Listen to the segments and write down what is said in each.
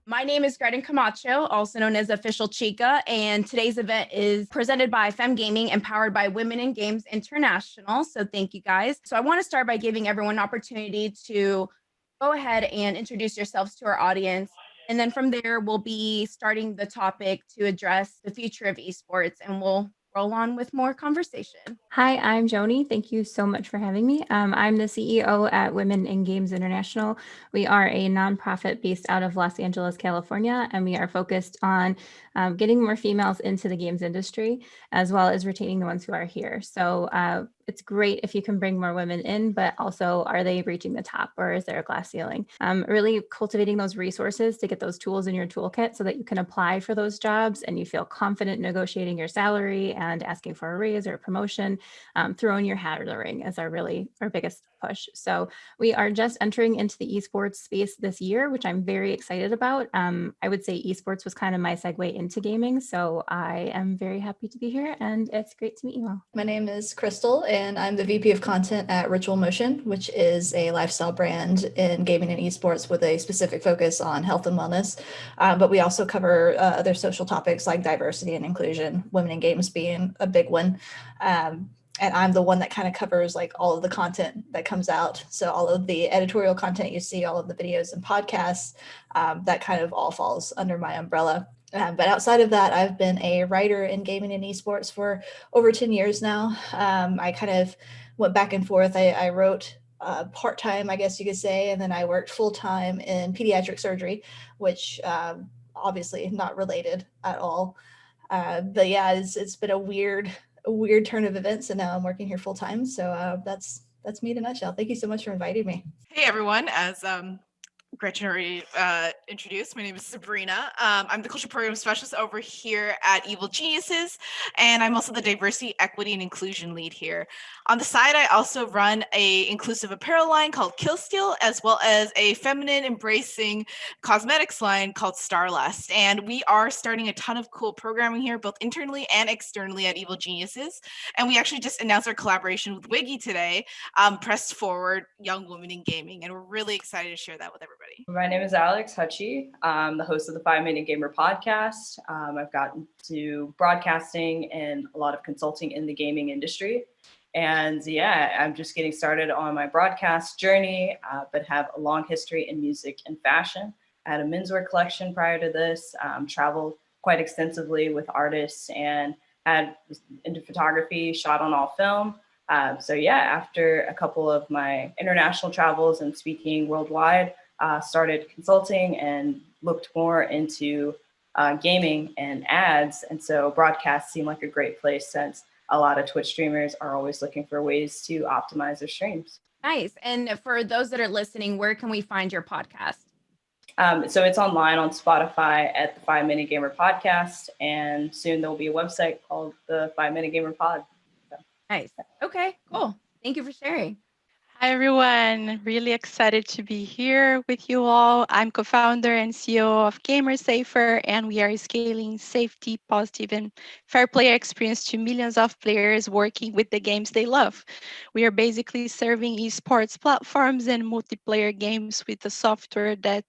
My name is 𝐷𝐢𝐻𝐸𝐻𝐸, also known as OfficialChiKa, and today's event is presented by Femme Gaming and powered by Women in Games International. So thank you guys. So I want to start by giving everyone an opportunity to go ahead and introduce yourselves to our audience. And then from there, we'll be starting the topic to address the future of esports, and we'll roll on with more conversation. Hi, I'm Joni. Thank you so much for having me. I'm the CEO at Women in Games International. We are a nonprofit based out of Los Angeles, California, and we are focused on getting more females into the games industry, as well as retaining the ones who are here. So it's great if you can bring more women in, but also are they reaching the top, or is there a glass ceiling? Really cultivating those resources to get those tools in your toolkit so that you can apply for those jobs and you feel confident negotiating your salary and asking for a raise or a promotion. Throwing your hat in the ring is our biggest push. So we are just entering into the esports space this year, which I'm very excited about. I would say esports was kind of my segue into gaming. So I am very happy to be here, and it's great to meet you all. My name is Crystal, and I'm the VP of Content at Ritual Motion, which is a lifestyle brand in gaming and esports with a specific focus on health and wellness. But we also cover other social topics like diversity and inclusion, women in games being a big one. And I'm the one that kind of covers like all of the content that comes out. So all of the editorial content you see, all of the videos and podcasts, that kind of all falls under my umbrella. But outside of that, I've been a writer in gaming and esports for over 10 years now. I kind of went back and forth. I wrote part-time, I guess you could say, and then I worked full-time in pediatric surgery, which obviously not related at all. But yeah, it's been a weird turn of events, and now I'm working here full-time. So that's me in a nutshell. Thank you so much for inviting me. Hey everyone, as Gretchen already introduced, my name is Sabrina. I'm the culture program specialist over here at 𝐕𝐴 and I'm also the diversity, equity, and inclusion lead here. On the side, I also run a inclusive apparel line called 𝐾𝐨, as well as a feminine embracing cosmetics line called Starlust. And we are starting a ton of cool programming here, both internally and externally at 𝐕𝐴. And we actually just announced our collaboration with 𝐊𝐫𝐴 today, Pressed Forward Young Women in Gaming. And we're really excited to share that with everybody. My name is 𝐷𝐢𝐻𝐸𝐻𝐸. I'm the host of the 5 Minute Gamer podcast. I've gotten to broadcasting and a lot of consulting in the gaming industry. And yeah, I'm just getting started on my broadcast journey, but have a long history in music and fashion. I had a menswear collection prior to this, traveled quite extensively with artists, and had into photography, shot on all film. So yeah, after a couple of my international travels and speaking worldwide, started consulting and looked more into gaming and ads. And so broadcasts seemed like a great place, since a lot of Twitch streamers are always looking for ways to optimize their streams. Nice. And for those that are listening, where can we find your podcast? So it's online on Spotify at the 5 Minute Gamer podcast. And soon there'll be a website called the 5 Minute Gamer Pod. So. Nice. Okay, cool. Thank you for sharing. Hi, everyone. Really excited to be here with you all. I'm co-founder and CEO of GamerSafer, and we are scaling safety, positive, and fair player experience to millions of players working with the games they love. We are basically serving esports platforms and multiplayer games with the software that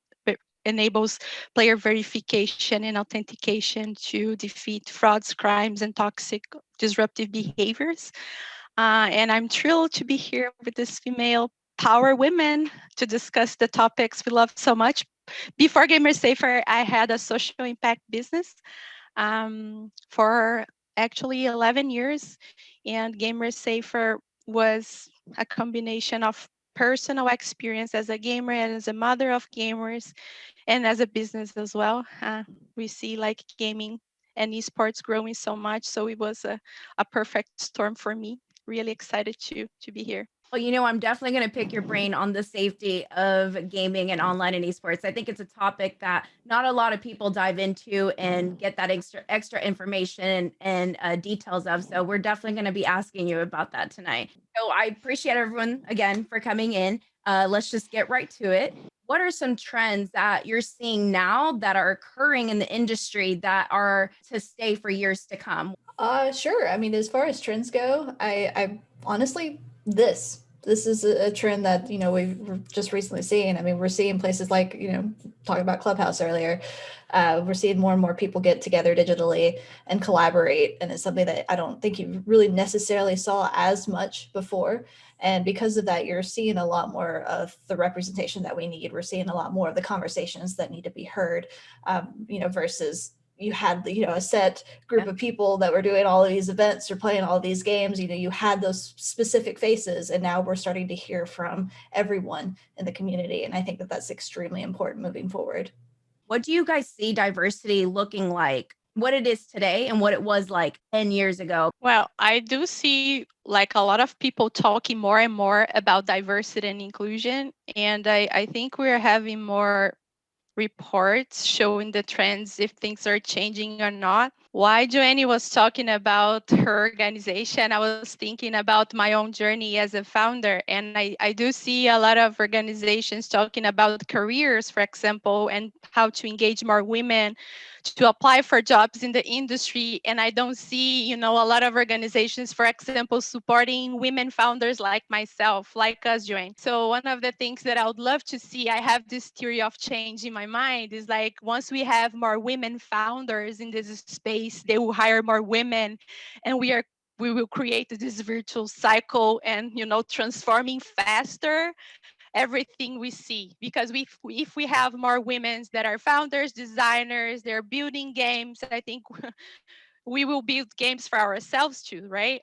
enables player verification and authentication to defeat frauds, crimes, and toxic disruptive behaviors. And I'm thrilled to be here with this female power women to discuss the topics we love so much. Before GamerSafer, I had a social impact business for actually 11 years. And GamerSafer was a combination of personal experience as a gamer and as a mother of gamers, and as a business as well. We see like gaming and esports growing so much. So it was a perfect storm for me. Really excited to be here. Well, you know, I'm definitely going to pick your brain on the safety of gaming and online and esports. I think it's a topic that not a lot of people dive into and get that extra information and details of. So we're definitely going to be asking you about that tonight. So I appreciate everyone again for coming in. Let's just get right to it. What are some trends that you're seeing now that are occurring in the industry that are to stay for years to come? Sure. I mean, as far as trends go, I honestly, this this is a trend that, we've just recently seen. I mean, we're seeing places like, talking about Clubhouse earlier, we're seeing more and more people get together digitally and collaborate. And it's something that I don't think you really necessarily saw as much before. And because of that, you're seeing a lot more of the representation that we need. We're seeing a lot more of the conversations that need to be heard, versus you had, a set group of people that were doing all of these events or playing all of these games. You had those specific faces, and now we're starting to hear from everyone in the community. And I think that that's extremely important moving forward. What do you guys see diversity looking like? What it is today and what it was like 10 years ago? Well, I do see like a lot of people talking more and more about diversity and inclusion. And I think we're having more reports showing the trends if things are changing or not. While Joanny was talking about her organization, I was thinking about my own journey as a founder. And I do see a lot of organizations talking about careers, for example, and how to engage more women to apply for jobs in the industry. And I don't see, a lot of organizations, for example, supporting women founders like myself, like us, Joanne. So one of the things that I would love to see, I have this theory of change in my mind, is like once we have more women founders in this space, they will hire more women, and we will create this virtual cycle and transforming faster everything we see, because if we have more women that are founders, designers, they're building games, I think we will build games for ourselves too, right?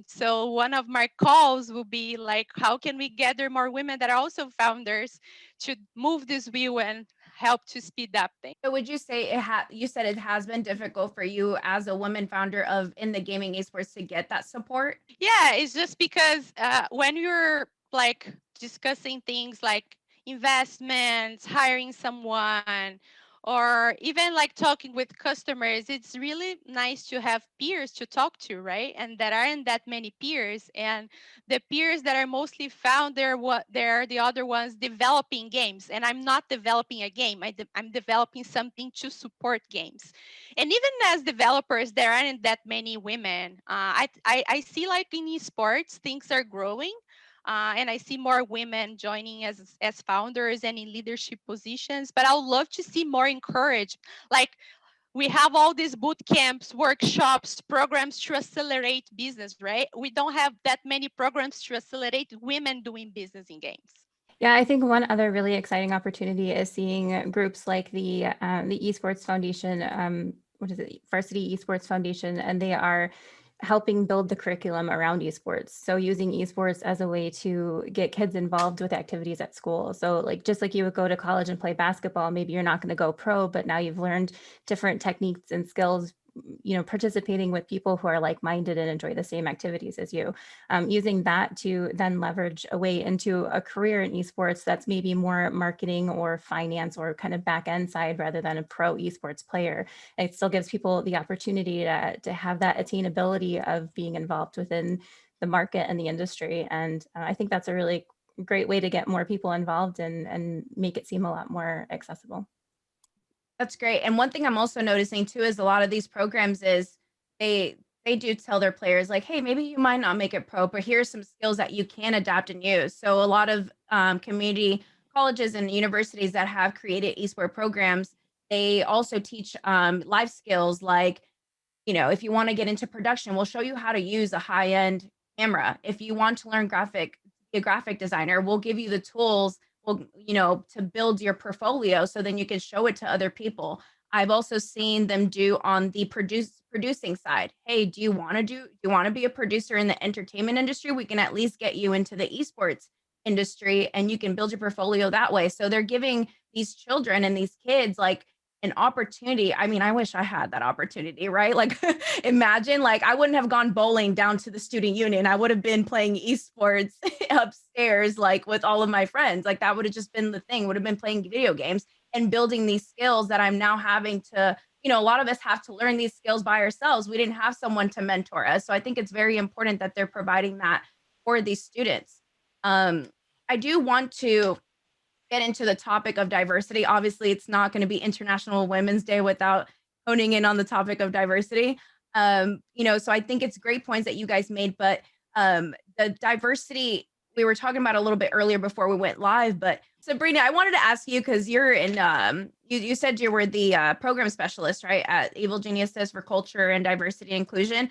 So one of my calls will be like, how can we gather more women that are also founders to move this wheel and help to speed up things? So would you say you said it has been difficult for you as a woman founder in the gaming esports to get that support? Yeah, it's just because when you're like discussing things like investments, hiring someone, or even like talking with customers, it's really nice to have peers to talk to, right? And there aren't that many peers, and the peers that are mostly found, they're the other ones developing games, and I'm not developing a game. I'm developing something to support games. And even as developers, there aren't that many women. I see like in esports, things are growing. And I see more women joining as founders and in leadership positions, but I would love to see more encouraged. Like we have all these boot camps, workshops, programs to accelerate business, right? We don't have that many programs to accelerate women doing business in games. Yeah, I think one other really exciting opportunity is seeing groups like the Esports Foundation, Varsity Esports Foundation, and they are helping build the curriculum around esports. So using esports as a way to get kids involved with activities at school. So like, just like you would go to college and play basketball, maybe you're not going to go pro, but now you've learned different techniques and skills, participating with people who are like-minded and enjoy the same activities as you, using that to then leverage a way into a career in esports that's maybe more marketing or finance or kind of back end side rather than a pro esports player. It still gives people the opportunity to have that attainability of being involved within the market and the industry. And I think that's a really great way to get more people involved and make it seem a lot more accessible. That's great. And one thing I'm also noticing too is a lot of these programs is they do tell their players like, hey, maybe you might not make it pro, but here's some skills that you can adapt and use. So a lot of community colleges and universities that have created esports programs, they also teach life skills like, if you want to get into production, we'll show you how to use a high-end camera. If you want to learn be a graphic designer, we'll give you the tools, to build your portfolio so then you can show it to other people. I've also seen them do on the producing side. Hey, do you want to be a producer in the entertainment industry? We can at least get you into the esports industry and you can build your portfolio that way. So they're giving these children and these kids like an opportunity. I mean, I wish I had that opportunity, right? Like imagine like I wouldn't have gone bowling down to the student union. I would have been playing esports upstairs, like with all of my friends. Like that would have just been the thing, would have been playing video games and building these skills that I'm now having to, a lot of us have to learn these skills by ourselves. We didn't have someone to mentor us. So I think it's very important that they're providing that for these students. I do want to get into the topic of diversity. Obviously, it's not going to be International Women's Day without honing in on the topic of diversity. So I think it's great points that you guys made, but the diversity we were talking about a little bit earlier before we went live, but Sabrina, I wanted to ask you, because you're in, you said you were the program specialist, right, at 𝐸𝐵LGeniuses for Culture and Diversity and Inclusion.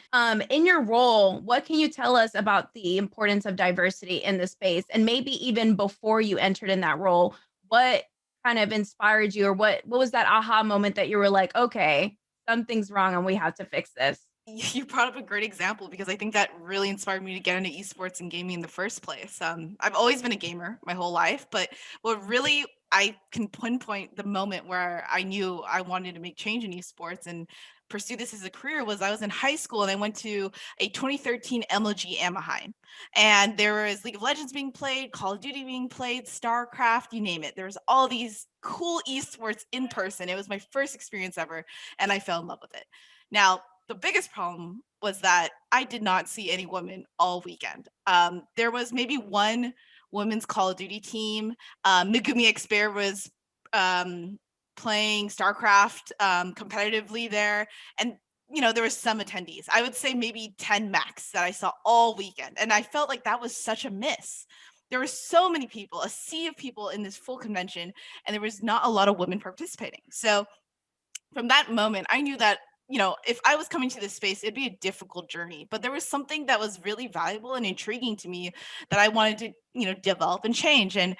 In your role, what can you tell us about the importance of diversity in the space? And maybe even before you entered in that role, what kind of inspired you, or what was that aha moment that you were like, okay, something's wrong and we have to fix this? You brought up a great example, because I think that really inspired me to get into esports and gaming in the first place. I've always been a gamer my whole life, but what really I can pinpoint the moment where I knew I wanted to make change in esports and pursue this as a career was I was in high school and I went to a 2013 MLG Anaheim, and there was League of Legends being played, Call of Duty being played, StarCraft, you name it. There was all these cool esports in person. It was my first experience ever, and I fell in love with it. Now, the biggest problem was that I did not see any women all weekend. There was maybe one women's Call of Duty team. Megumi Expert was playing StarCraft competitively there. And, there was some attendees. I would say maybe 10 max that I saw all weekend. And I felt like that was such a miss. There were so many people, a sea of people in this full convention, and there was not a lot of women participating. So from that moment, I knew that if I was coming to this space, it'd be a difficult journey, but there was something that was really valuable and intriguing to me that I wanted to, develop and change. And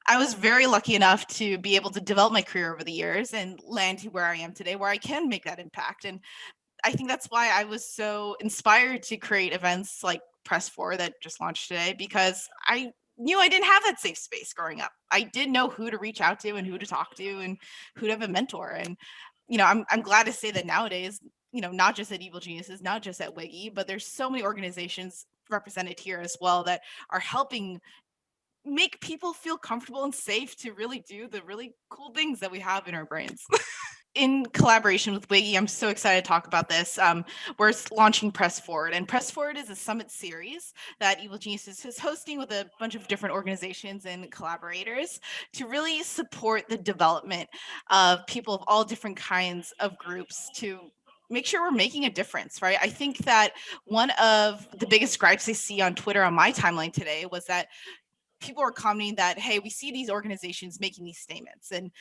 I was very lucky enough to be able to develop my career over the years and land to where I am today, where I can make that impact. And I think that's why I was so inspired to create events like Press 4 that just launched today, because I knew I didn't have that safe space growing up. I didn't know who to reach out to and who to talk to and who to have a mentor. And I'm glad to say that nowadays, not just at 𝐸𝐵LGeniuses, not just at �WiGI, but there's so many organizations represented here as well that are helping make people feel comfortable and safe to really do the really cool things that we have in our brains. In collaboration with �WiGI, I'm so excited to talk about this. We're launching Press Forward, and Press Forward is a summit series that 𝐸𝐵LGeniuses is hosting with a bunch of different organizations and collaborators to really support the development of people of all different kinds of groups to make sure we're making a difference, right? I think that one of the biggest gripes I see on Twitter on my timeline today was that people are commenting that, hey, we see these organizations making these statements and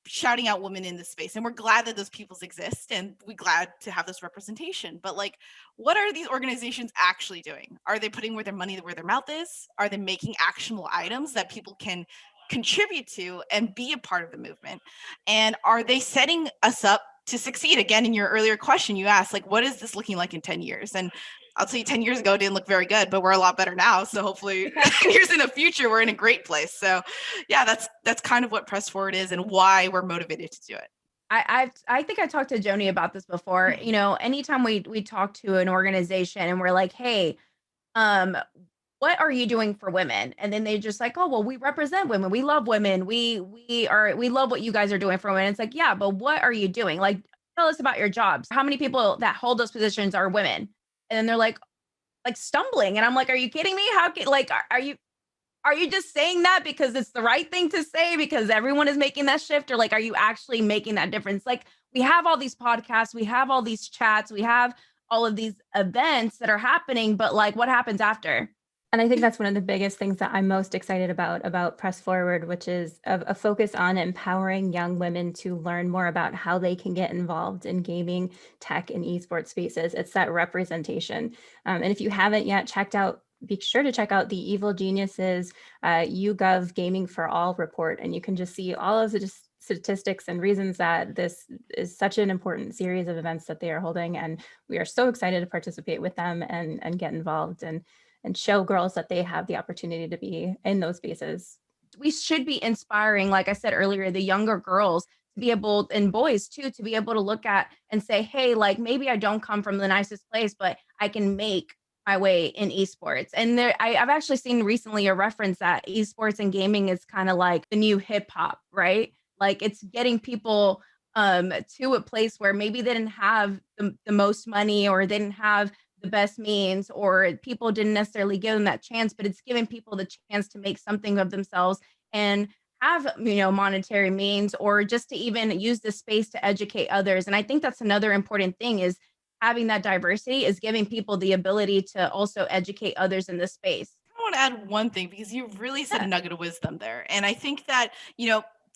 shouting out women in this space, and we're glad that those peoples exist, and we're glad to have this representation, but like, what are these organizations actually doing? Are they putting where their money where their mouth is? Are they making actionable items that people can contribute to and be a part of the movement? And are they setting us up to succeed? Again, in your earlier question, you asked, like, what is this looking like in 10 years? And I'll tell you, 10 years ago, it didn't look very good, but we're a lot better now. So hopefully 10 years in the future, we're in a great place. So yeah, that's kind of what Press Forward is and why we're motivated to do it. I think I talked to Joni about this before. Anytime we talk to an organization and we're like, hey, what are you doing for women? And then they just like, oh, well, we represent women. We love women. We love what you guys are doing for women. It's like, yeah, but what are you doing? Like, tell us about your jobs. How many people that hold those positions are women? And then they're like stumbling. And I'm like, are you kidding me? How can, like, are you just saying that because it's the right thing to say because everyone is making that shift? Or like, are you actually making that difference? Like, we have all these podcasts, we have all these chats, we have all of these events that are happening, but like, what happens after? And I think that's one of the biggest things that I'm most excited about Press Forward, which is a focus on empowering young women to learn more about how they can get involved in gaming, tech, and esports spaces. It's that representation. And if you haven't yet be sure to check out the 𝐸𝐵LGeniuses YouGov Gaming for All report, and you can just see all of the statistics and reasons that this is such an important series of events that they are holding. And we are so excited to participate with them and get involved and show girls that they have the opportunity to be in those spaces. We should be inspiring, like I said earlier, the younger girls to be able, and boys too, to be able to look at and say, hey, like, maybe I don't come from the nicest place, but I can make my way in esports. And I've actually seen recently a reference that esports and gaming is kind of like the new hip hop, right? Like, it's getting people to a place where maybe they didn't have the most money, or they didn't have the best means, or people didn't necessarily give them that chance, but it's giving people the chance to make something of themselves and have, monetary means, or just to even use the space to educate others. And I think that's another important thing, is having that diversity is giving people the ability to also educate others in this space. I want to add one thing because you really said a nugget of wisdom there. And I think that,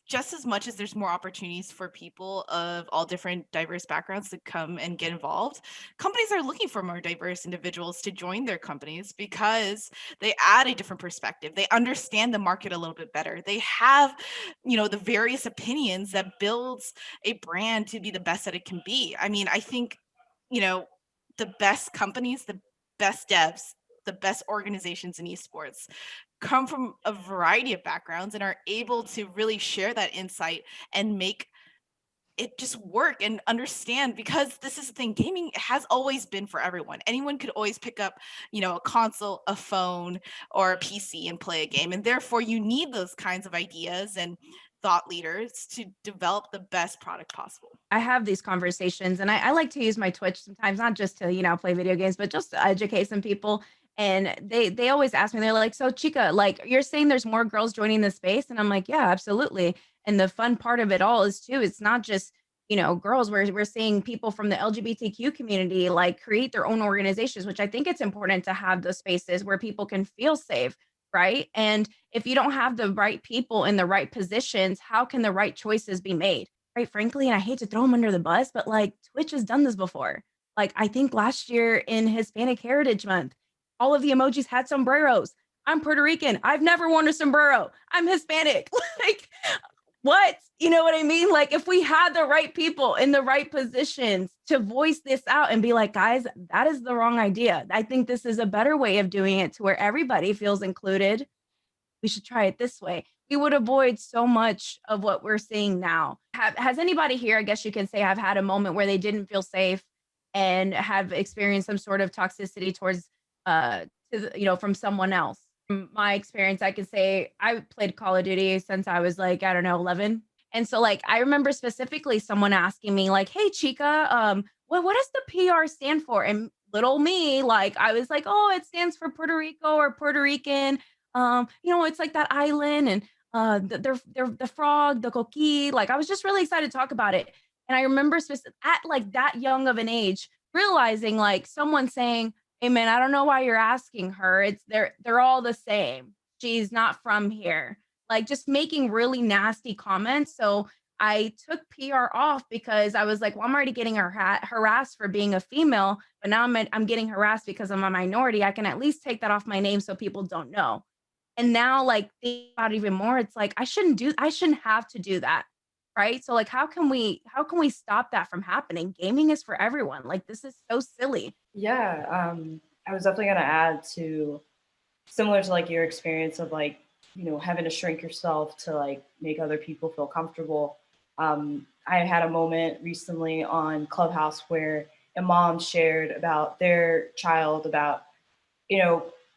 just as much as there's more opportunities for people of all different diverse backgrounds to come and get involved, companies are looking for more diverse individuals to join their companies because they add a different perspective. They understand the market a little bit better. They have, the various opinions that builds a brand to be the best that it can be. I mean, I think, the best companies, the best devs, the best organizations in esports come from a variety of backgrounds and are able to really share that insight and make it just work and understand, because this is the thing, gaming has always been for everyone. Anyone could always pick up, a console, a phone, or a PC and play a game. And therefore you need those kinds of ideas and thought leaders to develop the best product possible. I have these conversations, and I like to use my Twitch sometimes, not just to, play video games, but just to educate some people. And they always ask me, they're like, so Chika, like, you're saying there's more girls joining the space? And I'm like, yeah, absolutely. And the fun part of it all is too, it's not just, girls, we're seeing people from the LGBTQ community like create their own organizations, which I think it's important to have those spaces where people can feel safe, right? And if you don't have the right people in the right positions, how can the right choices be made? Quite frankly, and I hate to throw them under the bus, but like Twitch has done this before. Like I think last year in Hispanic Heritage Month, all of the emojis had sombreros. I'm Puerto Rican. I've never worn a sombrero. I'm Hispanic. Like, what? You know what I mean? Like, if we had the right people in the right positions to voice this out and be like, guys, that is the wrong idea. I think this is a better way of doing it to where everybody feels included. We should try it this way. We would avoid so much of what we're seeing now. Has anybody here, I guess you can say, have had a moment where they didn't feel safe and have experienced some sort of toxicity towards from someone else? From my experience, I can say I played Call of Duty since I was like, I don't know, 11. And so like, I remember specifically someone asking me like, hey, Chika, what does the PR stand for? And little me, like, I was like, oh, it stands for Puerto Rico or Puerto Rican. It's like that island and they're the frog, the coquí. Like, I was just really excited to talk about it. And I remember at like that young of an age, realizing like someone saying, hey man, I don't know why you're asking her. They're all the same. She's not from here. Like, just making really nasty comments. So I took PR off because I was like, well, I'm already getting harassed for being a female, but now I'm getting harassed because I'm a minority. I can at least take that off my name so people don't know. And now, like, think about it even more. It's like I shouldn't have to do that. Right. So like, how can we stop that from happening? Gaming is for everyone. Like, this is so silly. Yeah. I was definitely going to add to, similar to like your experience of like, having to shrink yourself to like make other people feel comfortable. I had a moment recently on Clubhouse where a mom shared about their child, about,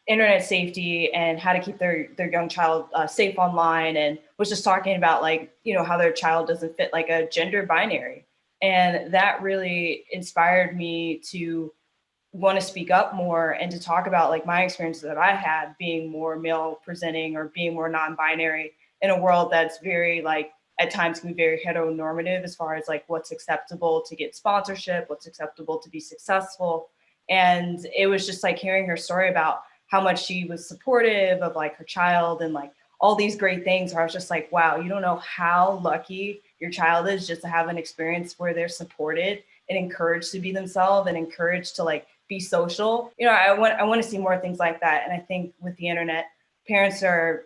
internet safety and how to keep their young child safe online, and was just talking about like, how their child doesn't fit like a gender binary. And that really inspired me to want to speak up more and to talk about like my experiences that I had being more male presenting or being more non-binary in a world that's very like at times can be very heteronormative as far as like what's acceptable to get sponsorship, what's acceptable to be successful. And it was just like hearing her story about how much she was supportive of like her child and like all these great things, where I was just like, wow, you don't know how lucky your child is just to have an experience where they're supported and encouraged to be themselves and encouraged to like be social. I want to see more things like that. And I think with the internet, parents are,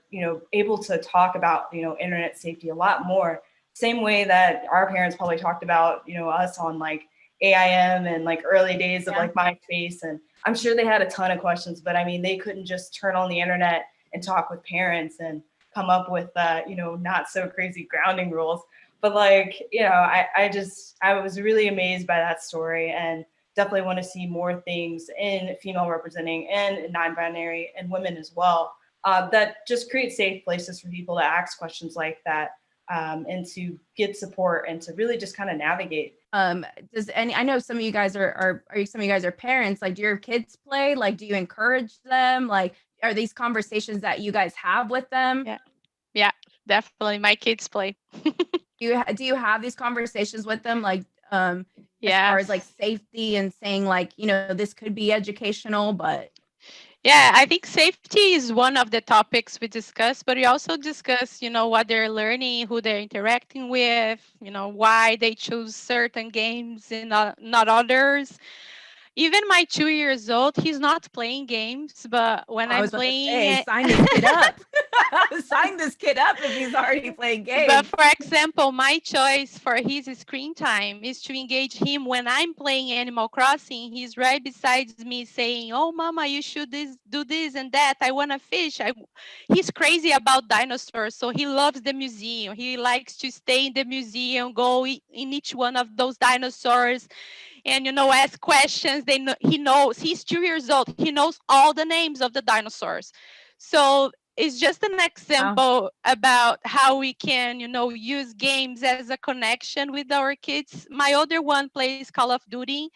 able to talk about, internet safety a lot more. Same way that our parents probably talked about, us on like AIM and like early days of like MySpace. And I'm sure they had a ton of questions, but I mean, they couldn't just turn on the internet and talk with parents and come up with, not so crazy grounding rules. But like, I was really amazed by that story, and definitely want to see more things in female representing and non-binary and women as well, that just create safe places for people to ask questions like that, and to get support and to really just kind of navigate. I know some of you guys are some of you guys are parents. Like, do your kids play? Like, do you encourage them? Like, are these conversations that you guys have with them? Yeah, definitely. My kids play. Do you have these conversations with them? Like, as far as like safety and saying like, this could be educational, but Yeah, I think safety is one of the topics we discuss, but we also discuss, what they're learning, who they're interacting with, why they choose certain games and not others. Even my 2 years old, he's not playing games, but when I I'm was about to playing say, it, sign this kid up. Sign this kid up if he's already playing but games. for example, my choice for his screen time is to engage him when I'm playing Animal Crossing. He's right beside me saying, "Oh, mama, you should do this and that. I want to fish." He's crazy about dinosaurs, so he loves the museum. He likes to stay in the museum, go in each one of those dinosaurs, and ask questions. He knows. He's 2 years old. He knows all the names of the dinosaurs. So it's just an Wow. example about how we can use games as a connection with our kids. My older one plays Call of Duty,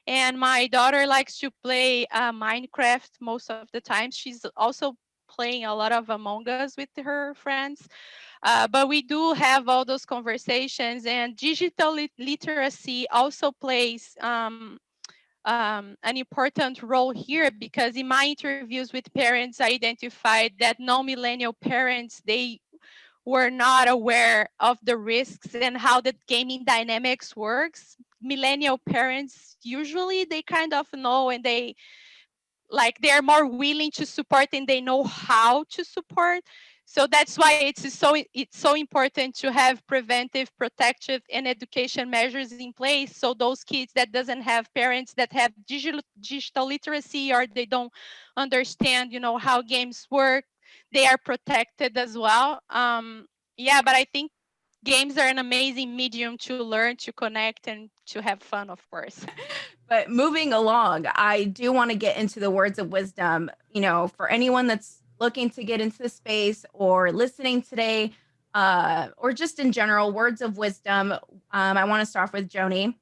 and my daughter likes to play Minecraft most of the time. She's also playing a lot of Among Us with her friends. But we do have all those conversations, and digital literacy also plays an important role here, because in my interviews with parents, I identified that non-millennial parents, they were not aware of the risks and how the gaming dynamics works. Millennial parents, usually they kind of know, and they're more willing to support, and they know how to support. So that's why it's so important to have preventive, protective, and education measures in place, so those kids that doesn't have parents that have digital literacy, or they don't understand how games work, they are protected as well. Yeah, but I think games are an amazing medium to learn, to connect, and to have fun, of course. But moving along, I do want to get into the words of wisdom, for anyone that's looking to get into the space or listening today, or just in general, words of wisdom. I want to start off with Joni.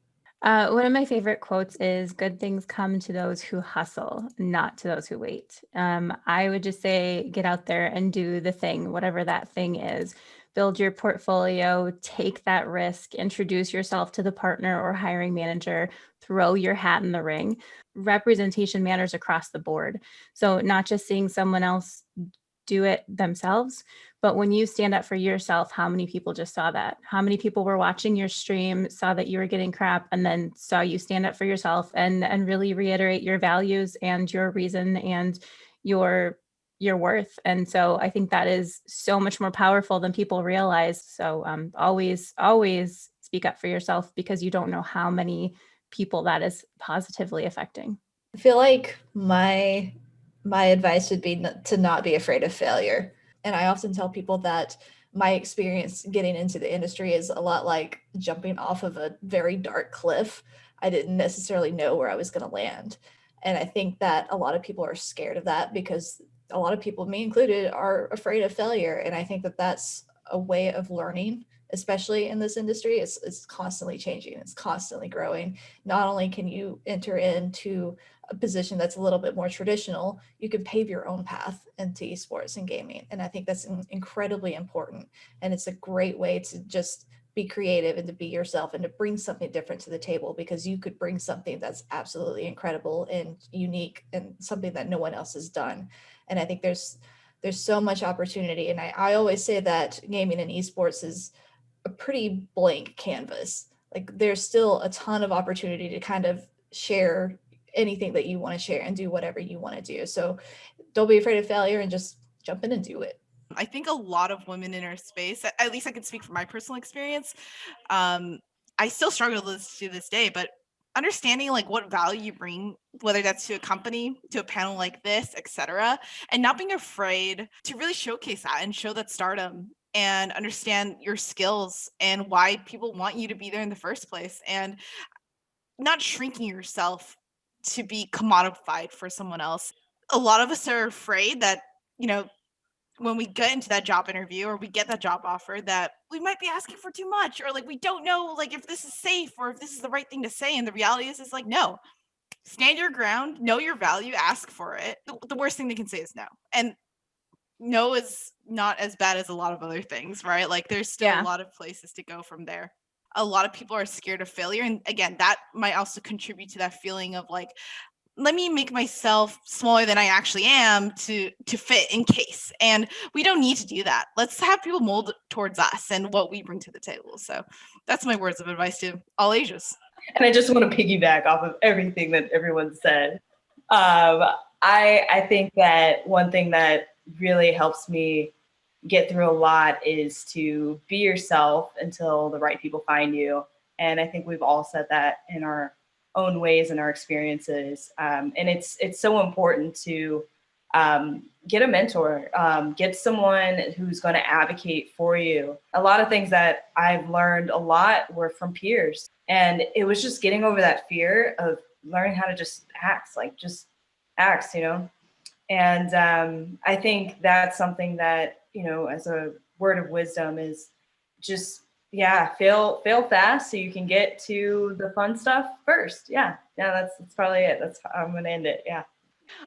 One of my favorite quotes is, "Good things come to those who hustle, not to those who wait." I would just say, get out there and do the thing, whatever that thing is. Build your portfolio, take that risk, introduce yourself to the partner or hiring manager, throw your hat in the ring. Representation matters across the board. So not just seeing someone else do it themselves, but when you stand up for yourself, how many people just saw that? How many people were watching your stream, saw that you were getting crap, and then saw you stand up for yourself and really reiterate your values and your reason and your worth? And so I think that is so much more powerful than people realize. So always speak up for yourself, because you don't know how many people that is positively affecting. I feel like my advice would be to not be afraid of failure. And I often tell people that my experience getting into the industry is a lot like jumping off of a very dark cliff. I didn't necessarily know where I was going to land. And I think that a lot of people are scared of that, because a lot of people, me included, are afraid of failure. And I think that that's a way of learning, especially in this industry. It's constantly changing. It's constantly growing. Not only can you enter into a position that's a little bit more traditional, you can pave your own path into esports and gaming. And I think that's incredibly important. And it's a great way to just be creative and to be yourself and to bring something different to the table, because you could bring something that's absolutely incredible and unique and something that no one else has done. And I think there's so much opportunity. And I always say that gaming and esports is a pretty blank canvas. Like, there's still a ton of opportunity to kind of share anything that you want to share and do whatever you want to do. So don't be afraid of failure and just jump in and do it. I think a lot of women in our space, at least I can speak from my personal experience, I still struggle to this day, but understanding like what value you bring, whether that's to a company, to a panel like this, etc., and not being afraid to really showcase that and show that stardom and understand your skills and why people want you to be there in the first place, and not shrinking yourself to be commodified for someone else. A lot of us are afraid that, when we get into that job interview or we get that job offer, that we might be asking for too much, or like we don't know like if this is safe or if this is the right thing to say. And the reality is like, no, stand your ground, know your value, ask for it. The worst thing they can say is no. And no is not as bad as a lot of other things, right? Like there's still Yeah. a lot of places to go from there. A lot of people are scared of failure. And again, that might also contribute to that feeling of like, let me make myself smaller than I actually am to fit in case. And we don't need to do that. Let's have people mold towards us and what we bring to the table. So that's my words of advice to all ages. And I just want to piggyback off of everything that everyone said. I think that one thing that really helps me get through a lot is to be yourself until the right people find you. And I think we've all said that in our own ways and our experiences. And it's so important to get a mentor, get someone who's going to advocate for you. A lot of things that I've learned a lot were from peers. And it was just getting over that fear of learning how to just act, you know? And I think that's something that, you know, as a word of wisdom is just, fail fast so you can get to the fun stuff first. That's probably it. That's how I'm going to end it. Yeah.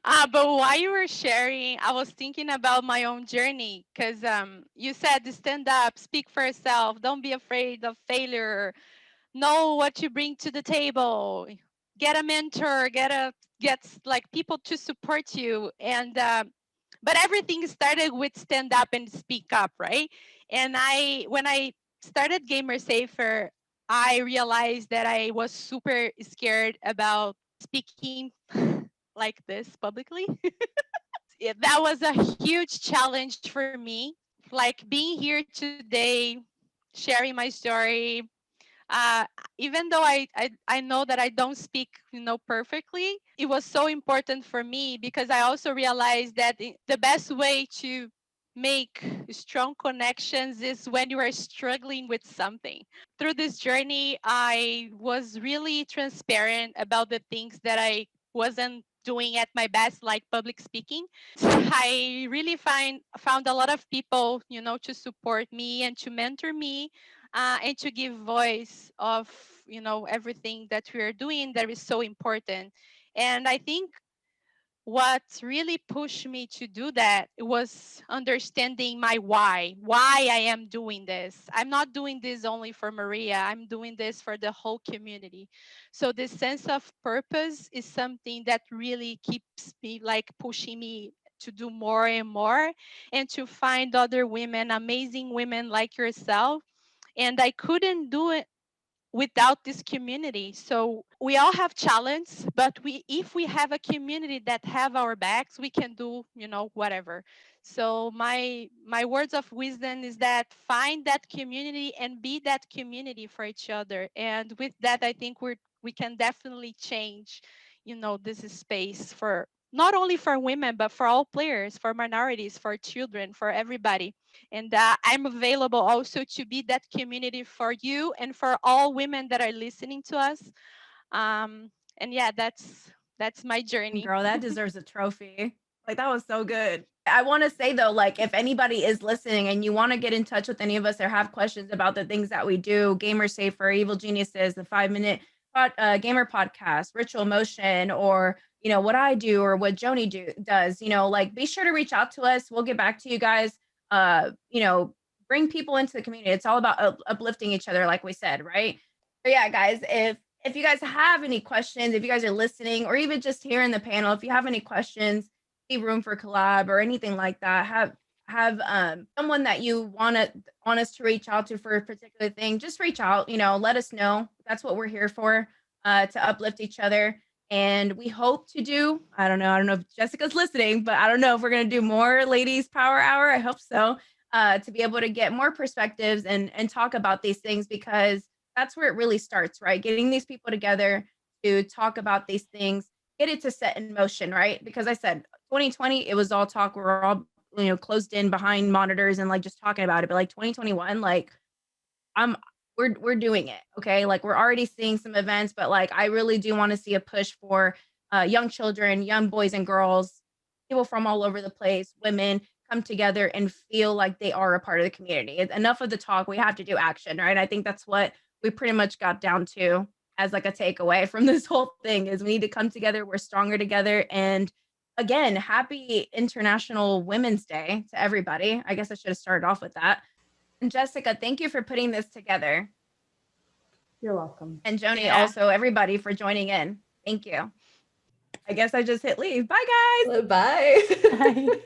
But while you were sharing, I was thinking about my own journey because you said to stand up, speak for yourself, don't be afraid of failure, know what you bring to the table, get a mentor, get like people to support you. And but everything started with stand up and speak up, right? And when I started Gamer Safer, I realized that I was super scared about speaking like this publicly. That was a huge challenge for me. Like being here today, sharing my story, uh, even though I know that I don't speak, perfectly, it was so important for me because I also realized that the best way to make strong connections is when you are struggling with something. Through this journey, I was really transparent about the things that I wasn't doing at my best, like public speaking. I really found a lot of people, to support me and to mentor me, and to give voice of everything that we are doing that is so important. And I think what really pushed me to do that was understanding my why I am doing this. I'm not doing this only for Maria, I'm doing this for the whole community. So this sense of purpose is something that really keeps me like pushing me to do more and more, and to find other women, amazing women like yourself. And I couldn't do it without this community. So we all have challenges, but if we have a community that have our backs, we can do, whatever. So my words of wisdom is that find that community and be that community for each other. And with that, I think we can definitely change, this space for not only for women, but for all players, for minorities, for children, for everybody. And I'm available also to be that community for you and for all women that are listening to us. And yeah, that's my journey. Girl, that deserves a trophy. Like, that was so good. I want to say though, like, if anybody is listening and you want to get in touch with any of us or have questions about the things that we do, Gamer Safer, Evil Geniuses, the 5-minute gamer podcast, Ritual Motion, or what I do or what Joni does, like, be sure to reach out to us. We'll get back to you guys. Bring people into the community. It's all about uplifting each other, like we said, right? So yeah, guys, if you guys have any questions, if you guys are listening, or even just here in the panel, if you have any questions, see room for collab or anything like that, have someone that you want us to reach out to for a particular thing, just reach out, let us know. That's what we're here for, to uplift each other. And we hope to do, I don't know if Jessica's listening, but I don't know if we're going to do more ladies power hour. I hope so, to be able to get more perspectives and talk about these things, because that's where it really starts, right? Getting these people together to talk about these things, get it to set in motion, right? Because I said 2020, it was all talk. We're all, closed in behind monitors and like just talking about it. But like 2021, like we're doing it. Okay. Like we're already seeing some events, but like I really do want to see a push for young children, young boys and girls, people from all over the place, women come together and feel like they are a part of the community. It's enough of the talk. We have to do action, right? I think that's what we pretty much got down to as like a takeaway from this whole thing is we need to come together. We're stronger together. And again, happy International Women's Day to everybody. I guess I should have started off with that. And Jessica, thank you for putting this together. You're welcome. And Joni, also everybody for joining in. Thank you. I guess I just hit leave. Bye, guys. Bye. Bye.